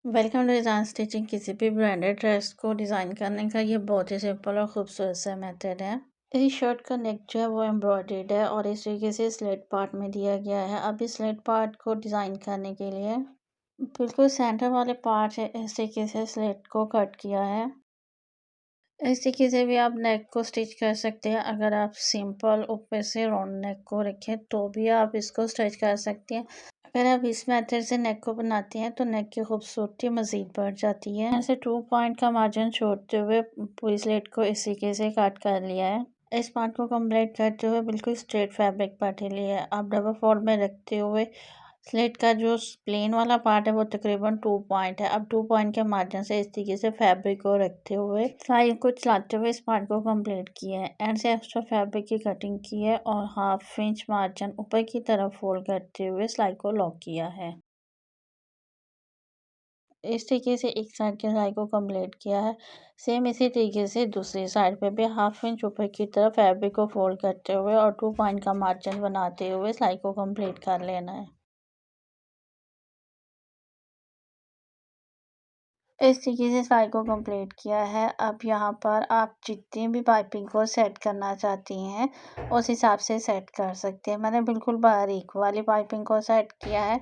Welcome to design stitching. किसी भी branded dress को डिज़ाइन करने का ये बहुत ही सिंपल और खूबसूरत सा मेथड है। इस शर्ट का नेक जो है वो एम्ब्रॉयडर्ड है और इस तरीके से स्लेट पार्ट में दिया गया है। अब इस स्लेट पार्ट को डिज़ाइन करने के लिए बिल्कुल सेंटर वाले पार्ट से इस तरीके से स्लेट को कट किया है। इस तरीके से भी आप नेक को स्टिच कर सकते हैं। अगर आप सिंपल ऊपर से राउंड नेक को रखें तो भी आप इसको स्टिच कर सकते हैं। अगर आप इस मेथड से नेक को बनाती हैं तो नेक की खूबसूरती मज़ीद बढ़ जाती है। ऐसे 2 पॉइंट का मार्जिन छोड़ते हुए पूरी स्लेट को इस तरीके से कट कर लिया है। इस पार्ट को कंप्लीट करते हुए बिल्कुल स्ट्रेट फैब्रिक पट्टी ली है। आप डबल फोल्ड में रखते हुए स्लेट का जो प्लेन वाला पार्ट है वो तकरीबन 2 पॉइंट है। अब 2 पॉइंट के मार्जिन से इस तरीके से फैब्रिक को रखते हुए सिलाई को चलाते हुए इस पार्ट को कंप्लीट किया है। एंड से एक्स्ट्रा फैब्रिक की कटिंग की है और 1/2 इंच मार्जिन ऊपर की तरफ फोल्ड करते हुए सिलाई को लॉक किया है। इस तरीके से एक साइड की सिलाई को कंप्लीट किया है। सेम इसी तरीके से दूसरी साइड पे भी 1/2 इंच ऊपर की तरफ फैब्रिक को फोल्ड करते हुए और 2 पॉइंट का मार्जिन बनाते हुए सिलाई को कंप्लीट कर लेना है। इस तरीके से सिलाई को कंप्लीट किया है। अब यहाँ पर आप जितनी भी पाइपिंग को सेट करना चाहती हैं उस हिसाब से सेट कर सकते हैं। मैंने बिल्कुल बारीक वाली पाइपिंग को सेट किया है।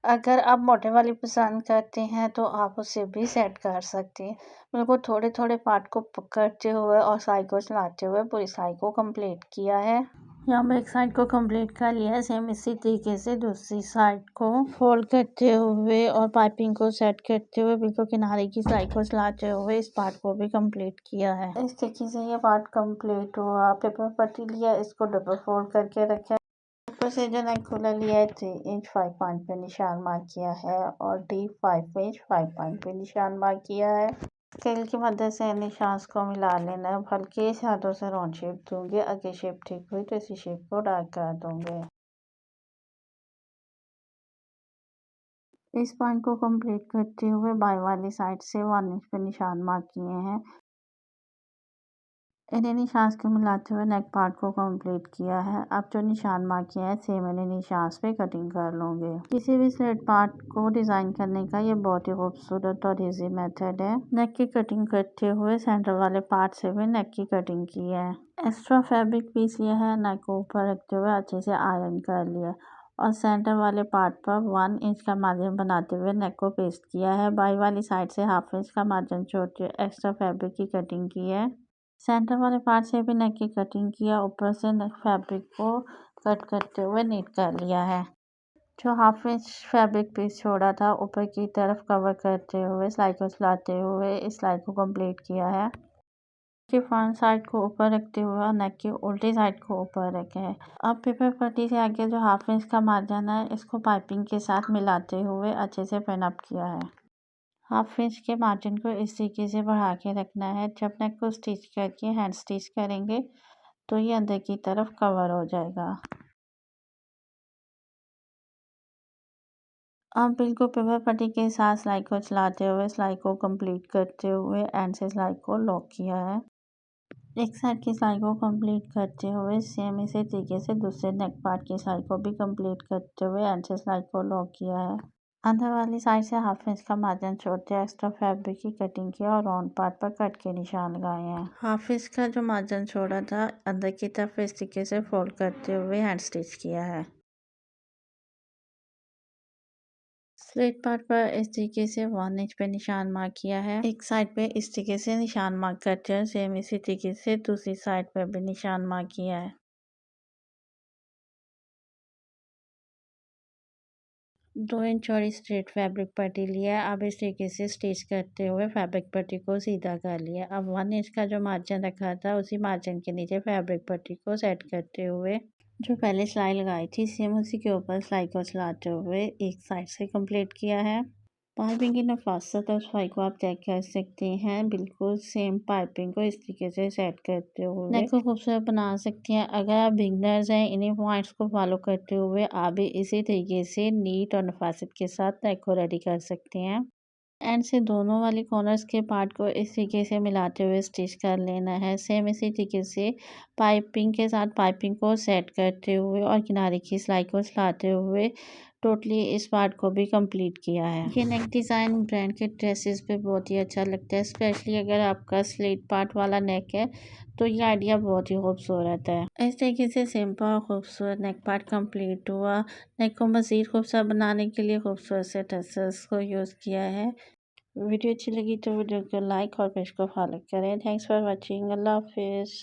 अगर आप मोटे वाली पसंद करते हैं तो आप उसे भी सेट कर सकते हैं। बिल्कुल थोड़े-थोड़े पार्ट को पकड़ते हुए और सिलाई को चलाते हुए पूरी सिलाई को कंप्लीट किया है। यहाँ पे एक साइड को कंप्लीट कर लिया है। सेम इसी तरीके से दूसरी साइड को फोल्ड करते हुए और पाइपिंग को सेट करते हुए बिल्कुल किनारे की सिलाई को चलाते हुए इस पार्ट को भी कंप्लीट किया है। इस तरीके से ये पार्ट कंप्लीट हुआ। पेपर पट्टी लिया, इसको डबल फोल्ड करके रखा। ऊपर से जो नेक खुला लिया है 3 इंच 5 पॉइंट पे निशान मार्क किया है और डीप 5 इंच 5 पॉइंट पे निशान मार्क किया है। स्केल की मदद से निशान को मिला लेना है। हल्के से हाथों से राउंड शेप दूंगे। अगर शेप ठीक हुई तो इसी शेप को डार्क कर दूंगे। इस पॉइंट को कंप्लीट करते हुए बाएं वाली साइड से 1 इंच पे निशान मार्क किए हैं। इन्हें निशान को मिलाते हुए नेक पार्ट को कंप्लीट किया है। अब जो निशान मार्क किया है सेम इन्हें निशान पे कटिंग कर लूँगी। किसी भी स्लेट पार्ट को डिज़ाइन करने का ये बहुत ही खूबसूरत और इजी मेथड है। नेक की कटिंग करते हुए सेंटर वाले पार्ट से भी नेक की कटिंग की है। एक्स्ट्रा फैब्रिक पीस लिया है, नेक को ऊपर रखते हुए अच्छे से आयरन कर लिया और सेंटर वाले पार्ट पर 1 इंच का मार्जिन बनाते हुए नेक को पेस्ट किया है। बाई वाली साइड से 1/2 इंच का मार्जिन छोड़ते हुए एक्स्ट्रा फैब्रिक की कटिंग की है। सेंटर वाले पार्ट से भी नेक की कटिंग किया। ऊपर से नेक फैब्रिक को कट करते हुए नीट कर लिया है। जो 1/2 इंच फैब्रिक पीस छोड़ा था ऊपर की तरफ कवर करते हुए सिलाई को चलाते हुए इस सिलाई को कंप्लीट किया है। की फ्रंट साइड को ऊपर रखते हुए और नेक की उल्टी साइड को ऊपर रखे है। अब पेपर पट्टी से आगे जो 1/2 इंच का मार्जिन है इसको पाइपिंग के साथ मिलाते हुए अच्छे से पिन अप किया है। 1/2 इंच के मार्जिन को इस तरीके से बढ़ा के रखना है। जब नेक को स्टिच करके हैंड स्टिच करेंगे तो ये अंदर की तरफ कवर हो जाएगा। अब बिल्कुल पेपर पट्टी के साथ सिलाई को चलाते हुए सिलाई को कंप्लीट करते हुए एंड से सिलाई को लॉक किया है। एक साइड की सिलाई को कंप्लीट करते हुए सेम इसी तरीके से दूसरे नेक पार्ट की सिलाई को भी कंप्लीट करते हुए एंड से सिलाई को लॉक किया है। अंदर वाली साइड से 1/2 इंच का मार्जिन छोड़ते एक्स्ट्रा फैब्रिक की कटिंग किया और राउंड पार्ट पर कट के निशान लगाए हैं। 1/2 इंच का जो मार्जिन छोड़ा था अंदर की तरफ इस तरीके से फोल्ड करते हुए हैंड स्टिच किया है। स्लिट पार्ट पर इस तरीके से 1 इंच पे निशान मार्क किया है। एक साइड पे इस तरीके से निशान मार्क करते हैं। सेम इसी तरीके से दूसरी साइड पर भी निशान मार्क किया है। 2 इंच चौड़ी स्ट्रेट फैब्रिक पट्टी लिया है। अब इस तरीके से स्टिच करते हुए फैब्रिक पट्टी को सीधा कर लिया। अब 1 इंच का जो मार्जिन रखा था उसी मार्जिन के नीचे फैब्रिक पट्टी को सेट करते हुए जो पहले सिलाई लगाई थी सेम उसी के ऊपर सिलाई को चलाते हुए एक साइड से कंप्लीट किया है। पाइपिंग की नफासत और सफाई को आप चेक कर सकते हैं। बिल्कुल सेम पाइपिंग को इस तरीके से सेट करते हुए नेक को खूबसूरत बना सकती हैं। अगर आप बिगनर्स हैं इन्हीं पॉइंट्स को फॉलो करते हुए आप भी इसी तरीके से नीट और नफासत के साथ नेक को रेडी कर सकते हैं। एंड से दोनों वाली कॉर्नर्स के पार्ट को इस तरीके से मिलाते हुए स्टिच कर लेना है। सेम इसी तरीके से पाइपिंग के साथ पाइपिंग को सेट करते हुए और किनारे की सिलाई को चलाते हुए टोटली इस पार्ट को भी कंप्लीट किया है। ये नेक डिज़ाइन ब्रांड के ड्रेसेस पे बहुत ही अच्छा लगता है, स्पेशली अगर आपका स्लिट पार्ट वाला नेक है तो ये आइडिया बहुत ही खूबसूरत है। इस तरीके से सिंपल और खूबसूरत नेक पार्ट कंप्लीट हुआ। नेक को मज़ीद खूबसूरत बनाने के लिए खूबसूरत से टसल्स को यूज़ किया है। वीडियो अच्छी लगी तो वीडियो को लाइक और पेज को फॉलो करें। Thanks for watching. अल्लाह हाफिज़।